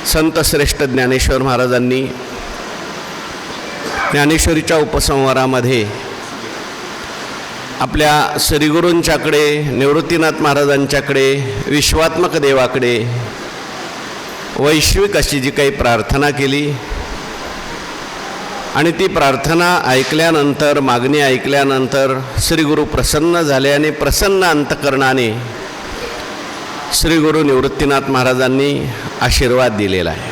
संत श्रेष्ठ ज्ञानेश्वर महाराजांनी ज्ञानेश्वरीच्या उपसंहारामध्ये आपल्या श्रीगुरूंच्याकडे, निवृत्तीनाथ महाराजांच्याकडे, विश्वात्मक देवाकडे वैश्विक अशी जी काही प्रार्थना केली आणि ती प्रार्थना ऐकल्यानंतर, मागणी ऐकल्यानंतर श्रीगुरू प्रसन्न झाले आणि प्रसन्न अंतकरणाने श्रीगुरू निवृत्तीनाथ महाराजांनी आशीर्वाद दिलेला आहे.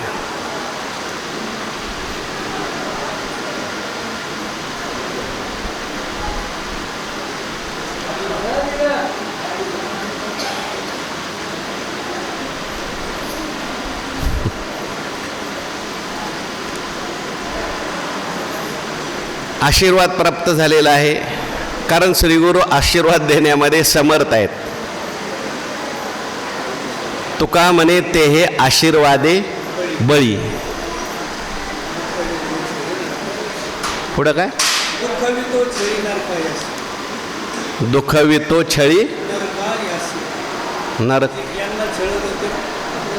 आशीर्वाद प्राप्त झालेला आहे कारण श्रीगुरू आशीर्वाद देण्यामध्ये समर्थ आहेत. तुका म्हणे ते हे आशीर्वादे बळी. पुढं काय? दुःखवितो छळी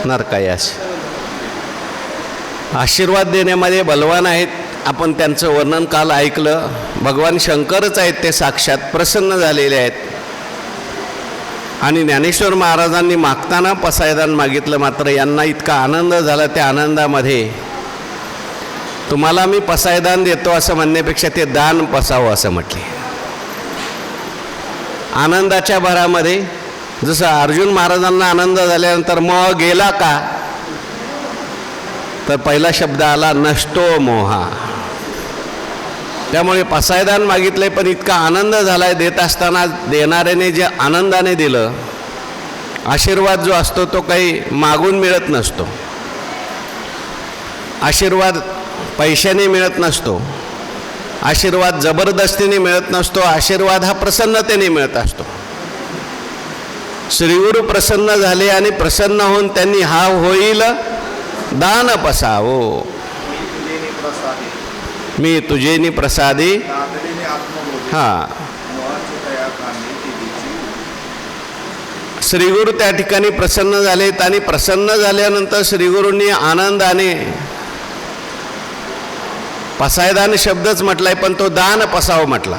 नरकायास. आशीर्वाद देण्यामध्ये बलवान आहेत. आपण त्यांचं वर्णन काल ऐकलं. भगवान शंकरच आहेत, ते साक्षात प्रसन्न झालेले आहेत. आणि ज्ञानेश्वर महाराजांनी मागताना पसायदान मागितलं, मात्र यांना इतका आनंद झाला. त्या आनंदामध्ये तुम्हाला मी पसायदान देतो असं म्हणण्यापेक्षा ते दान पसावं असं म्हटले. आनंदाच्या भरामध्ये जसं अर्जुन महाराजांना आनंद झाल्यानंतर मग गेला का, तर पहिला शब्द आला नष्टो मोहा. त्यामुळे पसायदान मागितले पण इतका आनंद झालाय. देत असताना देणाऱ्याने जे आनंदाने दिलं, आशीर्वाद जो असतो तो काही मागून मिळत नसतो. आशीर्वाद पैशाने मिळत नसतो. आशीर्वाद जबरदस्तीने मिळत नसतो. आशीर्वाद हा प्रसन्नतेने मिळत असतो. श्रीगुरू प्रसन्न झाले आणि प्रसन्न होऊन त्यांनी हा होईल दान पसावो. मी तुझेनी प्रसादी. हां, श्रीगुरू त्या ठिकाणी प्रसन्न झालेत आणि प्रसन्न झाल्यानंतर श्रीगुरूंनी आनंदाने पसायदान शब्दच म्हटलाय पण तो दान पसाव म्हटला.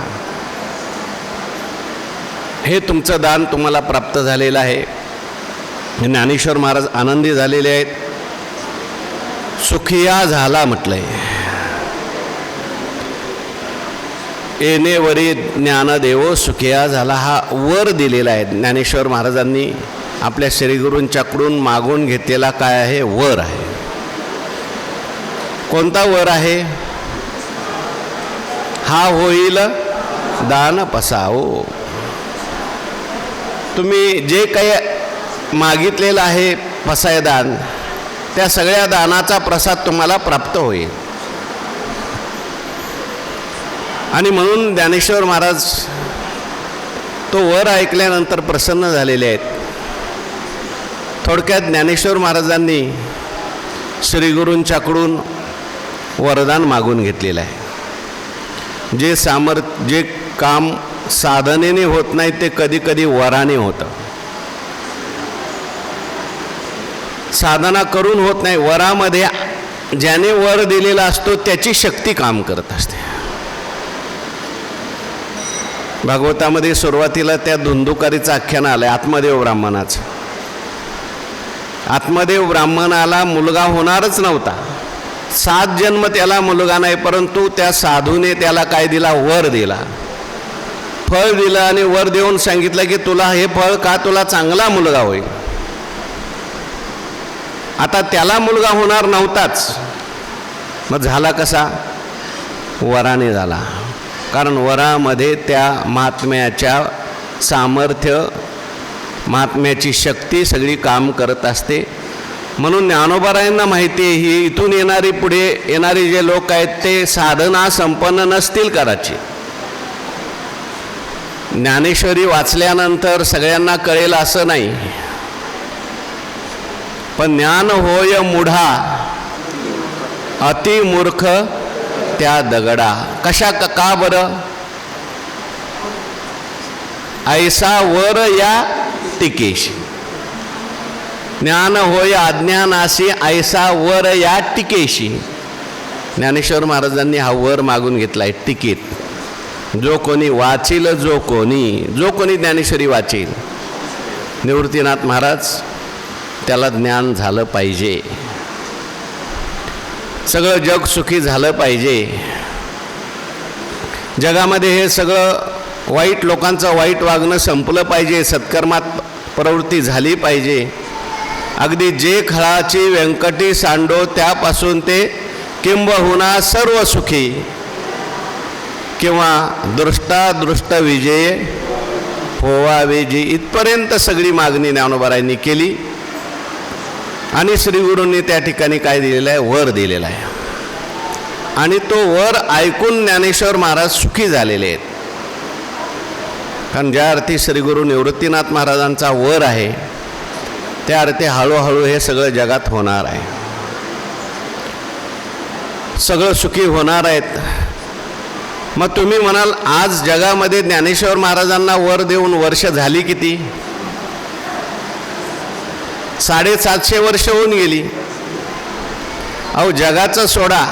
हे तुमचं दान तुम्हाला प्राप्त झालेलं आहे. ज्ञानेश्वर महाराज आनंदी झालेले आहेत. सुखिया झाला म्हटलंय. येणेवरी ज्ञानदेवो सुखिया झाला हा वर दिलेला आहे. ज्ञानेश्वर महाराजांनी आपल्या श्रीगुरूंच्याकडून मागून घेतलेला काय आहे? वर आहे. कोणता वर आहे? हा होईल दान पसावो. तुम्ही जे काही मागितलेलं आहे पसायदान, त्या सगळ्या दानाचा प्रसाद तुम्हाला प्राप्त होईल. आणि म्हणून ज्ञानेश्वर महाराज तो वर ऐकल्यानंतर प्रसन्न झालेले आहेत. थोडक्यात ज्ञानेश्वर महाराजांनी श्रीगुरूंच्याकडून वरदान मागून घेतलेलं आहे. जे काम साधनेने होत नाही ते कधी कधी वराने होतं. साधना करून होत नाही. वरामध्ये ज्याने वर दिलेला असतो त्याची शक्ती काम करत असते. भागवतामध्ये सुरुवातीला त्या धुंदुकारीचं आख्यान आलं आहे आत्मदेव ब्राह्मणाचं. आत्मदेव ब्राह्मणाला मुलगा होणारच नव्हता. 7 जन्म त्याला मुलगा नाही, परंतु त्या साधूने त्याला काय दिला? वर दिला. फळ दिलं आणि वर देऊन सांगितलं की तुला हे फळ का, तुला चांगला मुलगा होईल. आता त्याला मुलगा होणार नव्हताच, मग झाला कसा? वराने झाला. कारण वरामध्ये त्या महात्म्याच्या सामर्थ्य, महात्म्याची शक्ती सगळी काम करत असते. म्हणून ज्ञानोबारायांना माहिती आहे ही इथून येणारी, पुढे येणारी जे लोक आहेत ते साधना संपन्न नसतील करायची. ज्ञानेश्वरी वाचल्यानंतर सगळ्यांना कळेल असं नाही, पण ज्ञान होय मुढा अति मूर्ख त्या दगडा. कशा का बरं? ऐसा वर या टिकेशी. ज्ञान होय अज्ञानासी ऐसा वर या टिकेशी. ज्ञानेश्वर महाराजांनी हा वर मागून घेतला आहे टिकेत. जो कोणी वाचील, जो कोणी ज्ञानेश्वरी वाचील, निवृत्तीनाथ महाराज त्याला ज्ञान झालं पाहिजे, सगळं जग सुखी झालं पाहिजे, जगामध्ये हे सगळं वाईट लोकांचं वाईट वागणं संपलं पाहिजे, सत्कर्मात प्रवृत्ती झाली पाहिजे. अगदी जे खळाची व्यंकटी सांडो त्यापासून ते किंबहुना सर्व सुखी किंवा दृष्टादृष्ट विजय होवावे जी, इथपर्यंत सगळी मागणी ज्ञानोबारायांनी केली. आणि श्रीगुरूंनी त्या ठिकाणी काय दिलेलं आहे? वर दिलेला आहे. आणि तो वर ऐकून ज्ञानेश्वर महाराज सुखी झालेले आहेत. कारण ज्या अर्थी श्रीगुरू निवृत्तीनाथ महाराजांचा वर आहे त्या अर्थी हळूहळू हे सगळं जगात होणार आहे, सगळं सुखी होणार आहेत. मग तुम्ही म्हणाल आज जगामध्ये ज्ञानेश्वर महाराजांना वर देऊन वर्ष झाली किती? 750 वर्ष होऊन गेली. अहो जगाचं सोडा,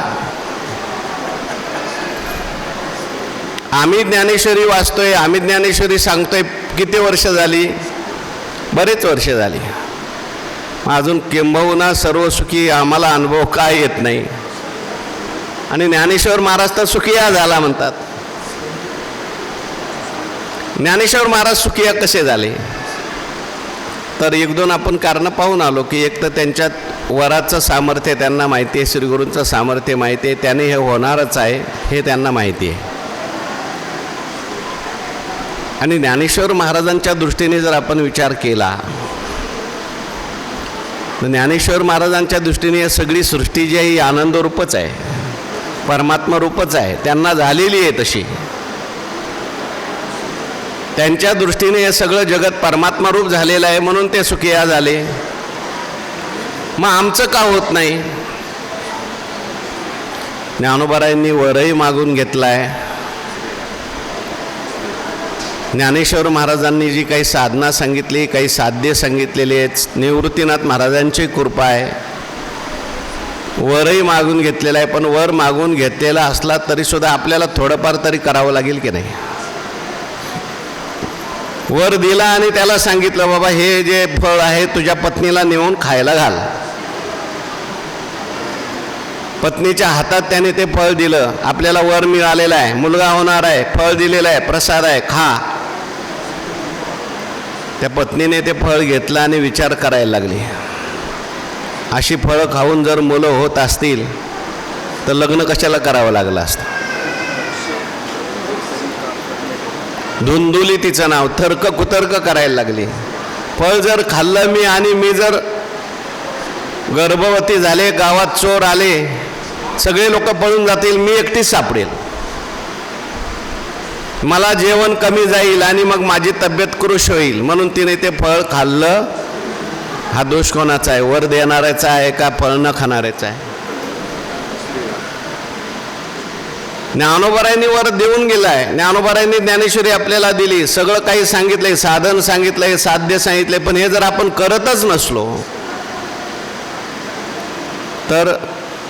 आम्ही ज्ञानेश्वरी वाचतोय, आम्ही ज्ञानेश्वरी सांगतोय, किती वर्ष झाली? बरेच वर्ष झाली. अजून किंबहुना सर्व सुखी आम्हाला अनुभव काय येत नाही. आणि ज्ञानेश्वर महाराज तर सुखिया झाला म्हणतात. ज्ञानेश्वर महाराज सुखिया कसे झाले? तर एक दोन आपण कारणं पाहून आलो की एक तर त्यांच्यात वराचं सामर्थ्य त्यांना माहिती आहे, श्रीगुरूंचं सामर्थ्य माहिती आहे, त्याने हे होणारच आहे हे त्यांना माहिती आहे. आणि ज्ञानेश्वर महाराजांच्या दृष्टीने जर आपण विचार केला तर ज्ञानेश्वर महाराजांच्या दृष्टीने सगळी सृष्टी जी आहे ही आनंदरूपच आहे, परमात्मरूपच आहे, त्यांना झालेली आहे तशी. त्यांच्या दृष्टीने हे सगळं जगत परमात्मारूप झालेलं आहे म्हणून ते सुखिया झाले. मग आमचं का होत नाही? ज्ञानोबारायांनी वरही मागून घेतला आहे. ज्ञानेश्वर महाराजांनी जी काही साधना सांगितली, काही साध्य सांगितलेली आहेत, निवृत्तीनाथ महाराजांची कृपा आहे. वरही मागून घेतलेला आहे. पण वर मागून घेतलेला असला तरीसुद्धा आपल्याला थोडंफार तरी करावं लागेल की नाही? वर दिला आणि त्याला सांगितलं बाबा हे जे फळ आहे तुझ्या पत्नीला नेऊन खायला घाल. पत्नीच्या हातात त्याने ते फळ दिलं. आपल्याला वर मिळालेला आहे, मुलगा होणार आहे, फळ दिलेलं आहे, प्रसाद आहे, खा. त्या पत्नीने ते फळ घेतलं आणि विचार करायला लागली, अशी फळं खाऊन जर मुलं होत असतील तर लग्न कशाला करावं लागलं असतं? धुंदुली तिचं नाव, तर्क कुतर्क करायला लागली. फळ जर खाल्लं मी आणि मी जर गर्भवती झाले, गावात चोर आले, सगळे लोक पळून जातील, मी एकटीच सापडेल, मला जेवण कमी जाईल आणि मग माझी तब्येत कृश होईल. म्हणून तिने ते फळ खाल्लं. हा दोष कोणाचा आहे? वर देणाऱ्याचा आहे का फळ न खाणाऱ्याचा आहे? ज्ञानोबारायांनी वर देऊन गेलाय. ज्ञानोबारायांनी ज्ञानेश्वरी आपल्याला दिली, सगळं काही सांगितलंय, साधन सांगितलंय, साध्य सांगितलंय. पण हे जर आपण करतच नसलो तर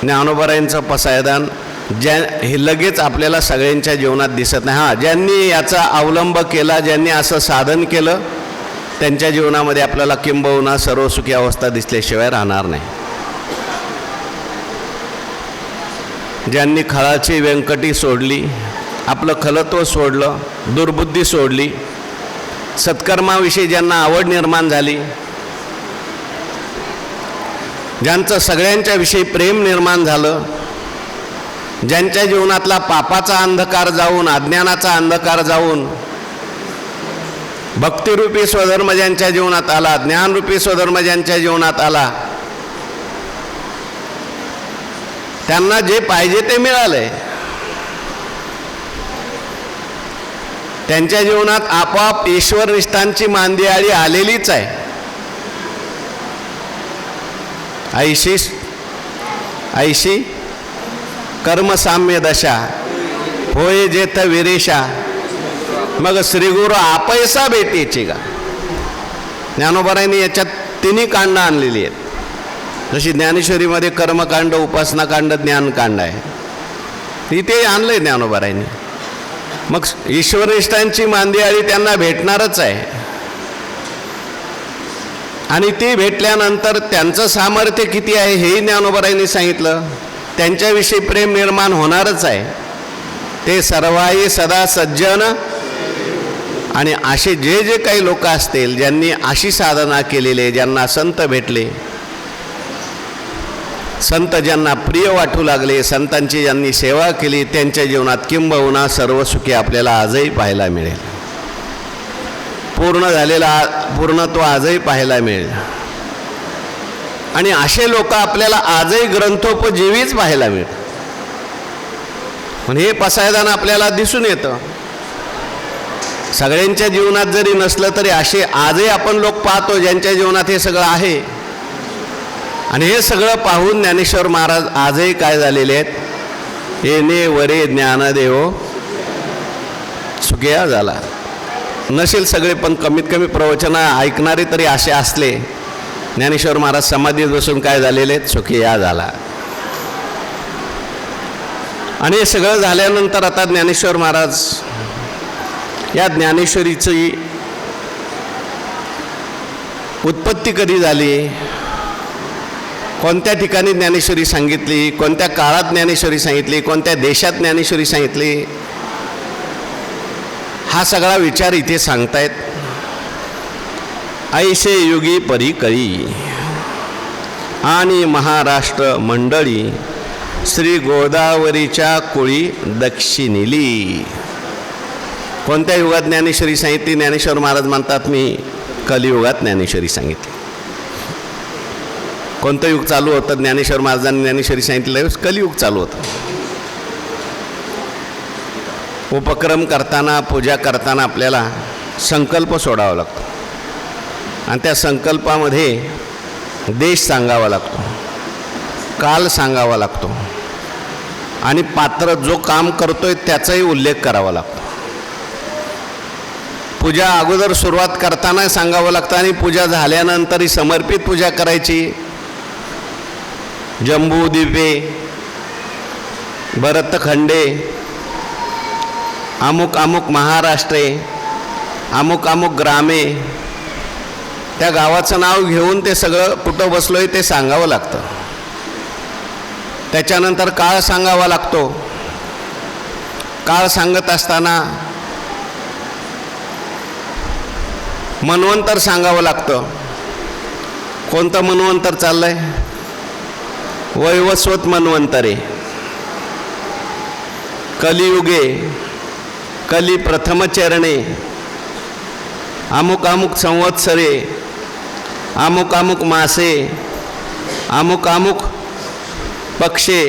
ज्ञानोबारायांचं पसायदान हे लगेच आपल्याला सगळ्यांच्या जीवनात दिसत नाही. हां, ज्यांनी याचा अवलंब केला, ज्यांनी असं साधन केलं, त्यांच्या जीवनामध्ये आपल्याला किंबहुना सर्वसुखी अवस्था दिसल्याशिवाय राहणार नाही. ज्यांनी खळाची व्यंकटी सोडली, आपलं खलत्व सोडलं, दुर्बुद्धी सोडली, सत्कर्माविषयी ज्यांना आवड निर्माण झाली, ज्यांचं सगळ्यांच्या विषयी प्रेम निर्माण झालं, ज्यांच्या जीवनातला पापाचा अंधकार जाऊन, अज्ञानाचा अंधकार जाऊन भक्तिरूपी स्वधर्म ज्यांच्या जीवनात आला, ज्ञानरूपी स्वधर्म ज्यांच्या जीवनात आला, त्यांना जे पाहिजे ते मिळालंय. त्यांच्या जीवनात आपोआप ईश्वरनिष्ठांची मांदियाळी आलेलीच आहे. ऐशी कर्मसाम्य दशा होय जेथ विरेशा, मग श्रीगुरु आपैसा भेटीची का. ज्ञानोबारायांनी याच्यात तिन्ही कांड आणलेली आहेत. जशी ज्ञानेश्वरीमध्ये कर्मकांड, उपासनाकांड, ज्ञानकांड आहे, इथे आणलं आहे ज्ञानोबारायांनी. मग ईश्वरनिष्ठांची मांदियाळी त्यांना भेटणारच आहे, आणि ती भेटल्यानंतर त्यांचं सामर्थ्य किती आहे हेही ज्ञानोबारायांनी सांगितलं. त्यांच्याविषयी प्रेम निर्माण होणारच आहे. ते सर्वाई सदा सज्जन. आणि असे जे जे काही लोक असतील ज्यांनी अशी साधना केलेली, ज्यांना संत भेटले, संत ज्यांना प्रिय वाटू लागले, संतांची ज्यांनी सेवा केली, त्यांच्या जीवनात किंबहुना सर्व सुखी आपल्याला आजही पाहायला मिळेल. पूर्ण झालेला पूर्णत्व आजही पाहायला मिळेल. आणि असे लोक आपल्याला आजही ग्रंथोपजीवीच पाहायला मिळेल. पण हे पसायदान आपल्याला दिसून येतं. सगळ्यांच्या जीवनात जरी नसलं तरी असे आजही आपण लोक पाहतो ज्यांच्या जीवनात हे सगळं आहे. आणि हे सगळं पाहून ज्ञानेश्वर महाराज आजही काय झालेले आहेत, येणे वरे ज्ञानदेव सुखिया झाला. नसेल सगळे, पण कमीत कमी प्रवचन ऐकणारे तरी असे असले, ज्ञानेश्वर महाराज समाधीत बसून काय झालेले आहेत, सुखिया झाला. आणि हे सगळं झाल्यानंतर आता ज्ञानेश्वर महाराज या ज्ञानेश्वरीची उत्पत्ती कधी झाली, कोणत्या ठिकाणी ज्ञानेश्वरी सांगितली, कोणत्या काळात ज्ञानेश्वरी सांगितली, कोणत्या देशात ज्ञानेश्वरी सांगितली, हा सगळा विचार इथे सांगतायत. ऐसे युगी परी कळी आणि महाराष्ट्र मंडळी श्री गोदावरीच्या कुळी दक्षिणेली. कोणत्या युगात ज्ञानेश्वरी सांगितली? ज्ञानेश्वर महाराज म्हणतात मी कलियुगात ज्ञानेश्वरी सांगितली. कोणतं युग चालू होतं? ज्ञानेश्वर महाराजांनी ज्ञानेश्वरी सांगितलं कलियुग चालू होतं. उपक्रम करताना, पूजा करताना आपल्याला संकल्प सोडावा लागतो, आणि त्या संकल्पामध्ये देश सांगावा लागतो, काल सांगावा लागतो, आणि पात्र जो काम करतोय त्याचाही उल्लेख करावा लागतो. पूजा अगोदर सुरुवात करताना सांगावं लागतं, आणि पूजा झाल्यानंतरही समर्पित पूजा करायची. जंबू दिवे, भरतखंडे, अमुक अमुक महाराष्ट्रे, अमुक अमुक ग्रामे, त्या गावाचं नाव घेऊन ते सगळं कुठं बसलोय ते सांगावं लागतं. त्याच्यानंतर काळ सांगावा लागतो. काळ सांगत असताना मन्वंतर सांगावं लागतं. कोणतं मन्वंतर चाललंय? वैवस्वत मन्वंतरे. कलियुगे, कली प्रथम चरणे, अमुक अमुक संवत्सरे, अमुक अमुक मासे, अमुक अमुक पक्षे,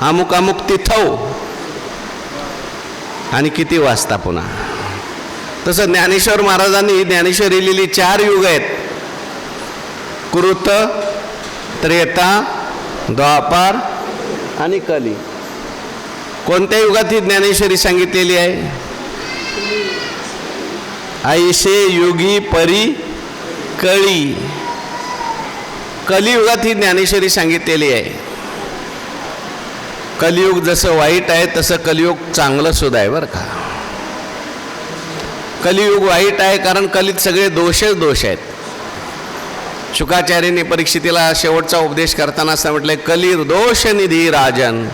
अमुक अमुक तिथौ, आणि किती वाजता पुन्हा. तसं ज्ञानेश्वर महाराजांनी ज्ञानेश्वरी लिहिली 4 युग आहेत: कृत, त्रेता, द्वापार आणि कली. कोणत्या युगात ही ज्ञानेश्वरी सांगितलेली आहे? ऐसे युगी परी कळी. कलियुगात ही ज्ञानेश्वरी सांगितलेली आहे. कलियुग जसं वाईट आहे तसं कलियुग चांगलं सुद्धा आहे बरं का. कलियुग वाईट आहे कारण कलीत सगळे दोषच दोष आहेत. शुकाचार्यांनी परीक्षितीला शेवटचा उपदेश करताना असं म्हटलंय, कली दोष निधी राजन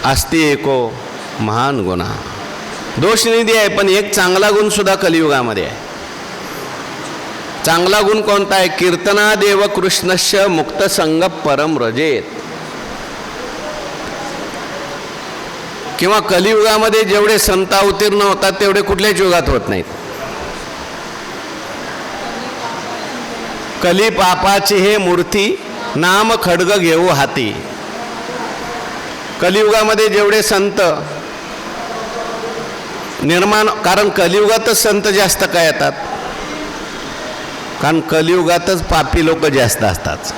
अस्ति एको महान गुन्हा. दोषनिधी आहे, पण एक चांगला गुण सुद्धा कलियुगामध्ये आहे. चांगला गुण कोणता आहे? कीर्तनादेव कृष्णस्य मुक्त संग परम रजेत. किंवा कलियुगामध्ये जेवढे संत अवतीर्ण होतात तेवढे कुठल्याच युगात होत नाहीत. कली पापाची हे मूर्ती नाम खड्ग घेऊ हाती. कलियुगामध्ये जेवढे संत निर्माण, कारण कलियुगातच संत जास्त काय येतात, कारण कलियुगातच पापी लोक जास्त असतात,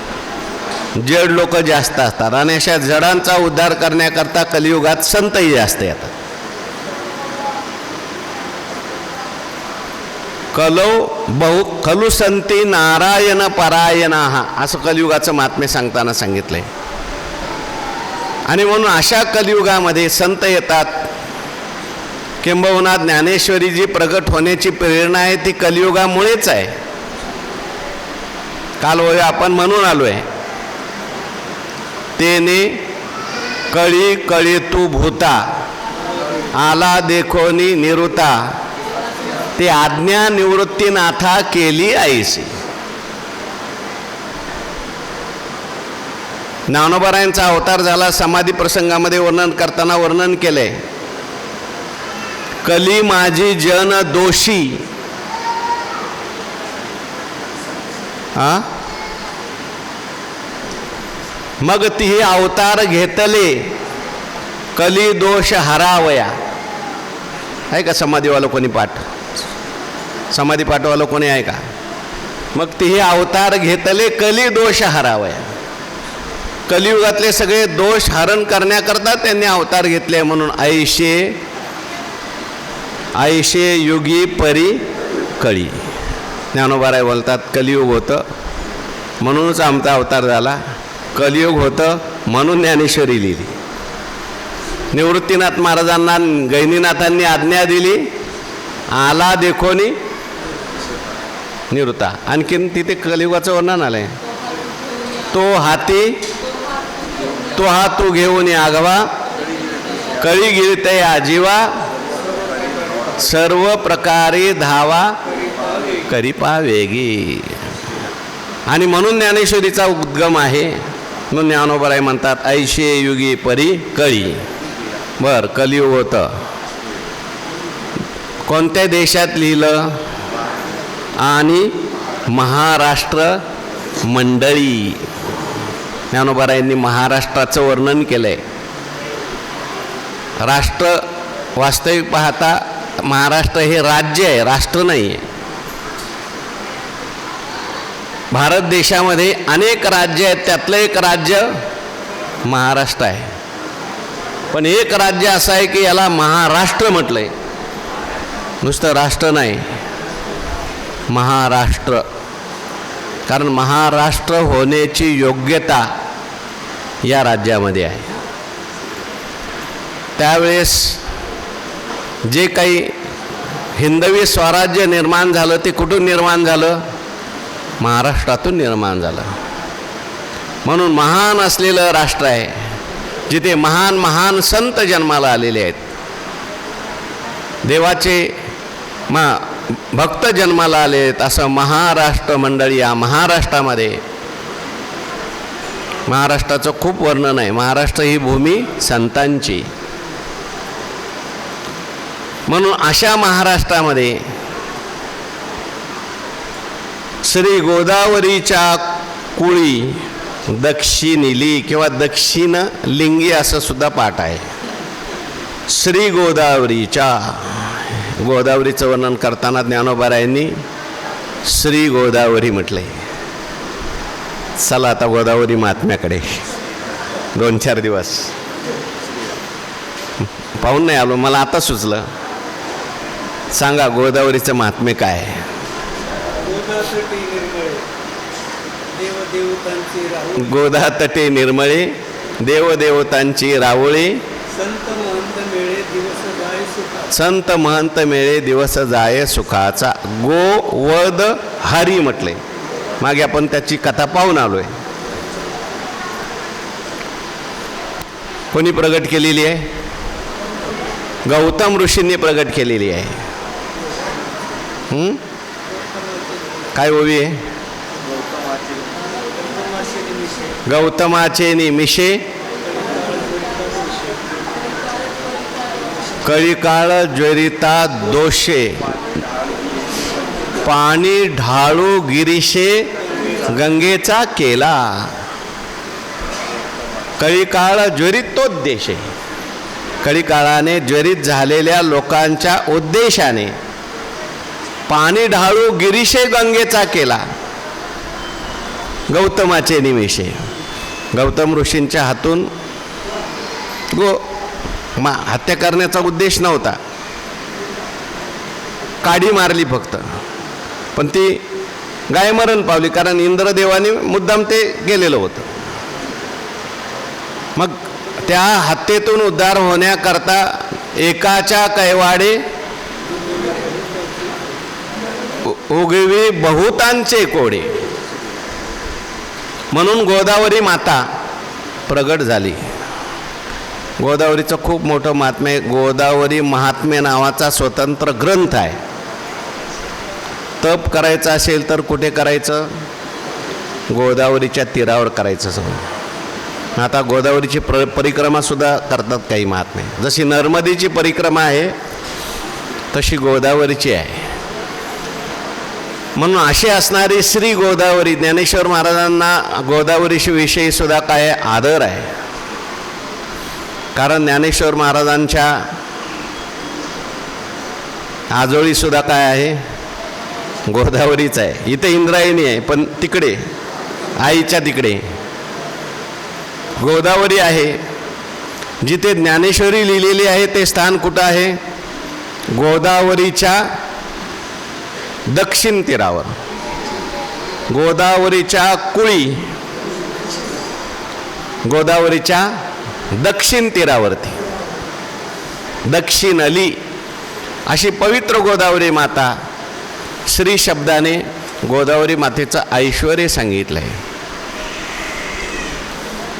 जड लोक जास्त असतात, आणि अशा जडांचा उद्धार करण्याकरता कलियुगात संतही जास्त येतात. खलु संती नारायण परायणाः असं कलियुगाचं महात्म्य सांगताना सांगितलंय. आणि म्हणून अशा कलियुगामध्ये संत येतात. किंबहुना ज्ञानेश्वरी जी प्रगट होण्याची प्रेरणा आहे ती कलियुगामुळेच आहे. काल होय आपण म्हणून आलोय, तेने कळी कळी तू भूता आला देखोनी निरुता ते आज्ञा निवृत्तीनाथा केली आईसी. ज्ञानोबारायांचा अवतार झाला. समाधी प्रसंगामध्ये वर्णन करताना वर्णन केलंय, कली माझी जन दोषी. मग ती अवतार घेतले कली दोष हरावया. आहे का समाधीवालं कोणी पाठ? समाधी पाठवालं कोणी आहे का? मग ती अवतार घेतले कली दोष हरावया. कलियुगातले सगळे दोष हरण करण्याकरता त्यांनी अवतार घेतले. म्हणून ऐशे युगी परी कळी. ज्ञानोबाराय बोलतात कलियुग होतं म्हणूनच आमचा अवतार झाला, कलियुग होतं म्हणून ज्ञानेश्वरी लिहिली. निवृत्तीनाथ महाराजांना गैनीनाथांनी आज्ञा दिली, आला देखोनी निवृत्ता. आणखीन तिथे कलियुगाचं वर्णन आलंय, तो हा तू घेऊन आगवा कळी गिळते आजीवा सर्व प्रकारे धावा करी पावेगी. आणि म्हणून ज्ञानेश्वरीचा उद्गम आहे. म्हणून ज्ञानोबाराय म्हणतात ऐशे युगी परी कळी. बर कलियुग होतं. कोणत्या देशात लिहिलं? आणि महाराष्ट्र मंडळी. ज्ञानोबारायांनी महाराष्ट्राचं वर्णन केलंय. राष्ट्र वास्तविक पाहता महाराष्ट्र हे राज्य आहे, राष्ट्र नाही आहे. भारत देशामध्ये अनेक राज्य आहेत, त्यातलं एक राज्य महाराष्ट्र आहे. पण एक राज्य असं आहे की याला महाराष्ट्र म्हटलंय, नुसतं राष्ट्र नाही, महाराष्ट्र. कारण महाराष्ट्र होण्याची योग्यता या राज्यामध्ये आहे. त्यावेळेस जे काही हिंदवी स्वराज्य निर्माण झालं ते कुठून निर्माण झालं? महाराष्ट्रातून निर्माण झालं. म्हणून महान असलेलं राष्ट्र आहे, जिथे महान महान संत जन्माला आलेले आहेत, देवाचे भक्त जन्माला आले आहेत. असं महाराष्ट्र मंडळी या महाराष्ट्रामध्ये. महाराष्ट्राचं खूप वर्णन आहे. महाराष्ट्र ही भूमी संतांची. म्हणून अशा महाराष्ट्रामध्ये श्री गोदावरीच्या कुळी दक्षिणिली किंवा दक्षिण लिंगी असं सुद्धा पाठ आहे. श्री गोदावरीच्या, गोदावरीचं वर्णन करताना ज्ञानोबारायांनी श्री गोदावरी म्हटले. चला आता गोदावरी महात्म्याकडे 2-4 दिवस पाहून नाही आलो, मला आता सुचलं. सांगा गोदावरीचं महात्म्य काय आहे? गोदा तटे निर्मळे देवदेवतांची रावळे संत महंत मेळे दिवस जाय सुखाचा. गोवद हरी म्हटले. मागे आपण त्याची कथा पाहून आलोय. कोणी प्रगट केलेली आहे? गौतम ऋषींनी प्रगट केलेली आहे. काय ओवी आहे? गौतमाचे निमिषे कळीकाळ ज्वरिता दोषे पाणी ढाळू गिरीशे गंगेचा केला. कळीकाळ ज्वरितोद्देशे, कळीकाळाने ज्वरित झालेल्या लोकांच्या उद्देशाने पाणी ढाळू गिरीशे गंगेचा केला. गौतमाचे निमिषे, गौतम ऋषींच्या हातून हत्या करण्याचा उद्देश नव्हता, काडी मारली फक्त. पण ती गाय मरण पावली, कारण इंद्रदेवाने मुद्दाम ते गेलेलं होतं. मग त्या हत्येतून उद्धार होण्याकरता एकाच्या कैवाडे उगवी बहुतांचे कोडे, म्हणून गोदावरी माता प्रगट झाली. गोदावरीचं खूप मोठं महात्म्य आहे. गोदावरी महात्म्य नावाचा स्वतंत्र ग्रंथ आहे. तप करायचं असेल तर कुठे करायचं? गोदावरीच्या तीरावर करायचं सगळं. आता गोदावरीची परिक्रमासुद्धा करतात काही महात्मे. जशी नर्मदेची परिक्रमा आहे तशी गोदावरीची आहे. म्हणून अशी असणारी श्री गोदावरी, ज्ञानेश्वर महाराजांना गोदावरीविषयी सुद्धा काय आदर आहे. कारण ज्ञानेश्वर महाराजांच्या आजोळीसुद्धा काय आहे? गोदावरीच आहे. इथे इंद्रायणी आहे, पण तिकडे आईच्या तिकडे गोदावरी आहे. जिथे ज्ञानेश्वरी लिहिलेली आहे ते स्थान कुठं आहे? गोदावरीच्या दक्षिण तीरावर, गोदावरीच्या कुळी, गोदावरीच्या दक्षिण तीरावरती, दक्षिण अली अशी पवित्र गोदावरी माता. श्री शब्दाने गोदावरी मातेचं ऐश्वर्य सांगितलं आहे.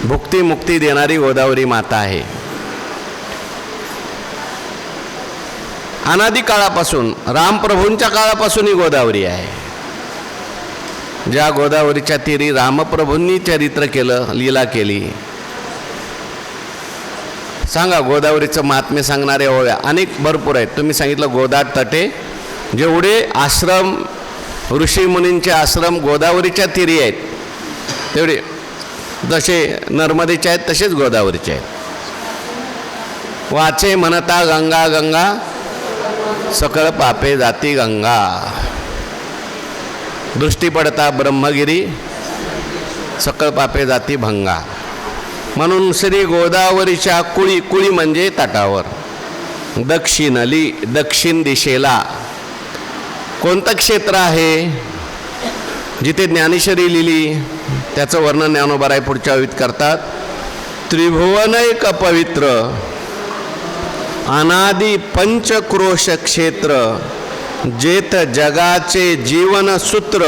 भुक्ती मुक्ती देणारी गोदावरी माता आहे. अनादी काळापासून, रामप्रभूंच्या काळापासून ही गोदावरी आहे. ज्या गोदावरीच्या तीरी रामप्रभूंनी चरित्र केलं, लीला केली. सांगा, गोदावरीचं महात्म्य सांगणारे ओव्या अनेक भरपूर आहेत. तुम्ही सांगितलं गोदाट तटे, जेवढे आश्रम ऋषीमुनींचे आश्रम गोदावरीच्या तीरी आहेत तेवढे, जसे नर्मदेचे आहेत तसेच गोदावरीचे आहेत. वाचे म्हणता गंगा गंगा, सकळ पापे जाती गंगा. दृष्टी पडता ब्रह्मगिरी, सकळ पापे जाती भंगा. म्हणून श्री गोदावरीच्या कुळी, कुळी म्हणजे तटावर, दक्षिण अली, दक्षिण दिशेला कोणतं क्षेत्र आहे? जिथे ज्ञानेश्वरी लिहिली त्याचं वर्णन ज्ञानोबाराय पुढच्या ओळीत करतात. त्रिभुवनैक पवित्र अनादि पंचक्रोश क्षेत्र, जेथ जगाचे जीवन सूत्र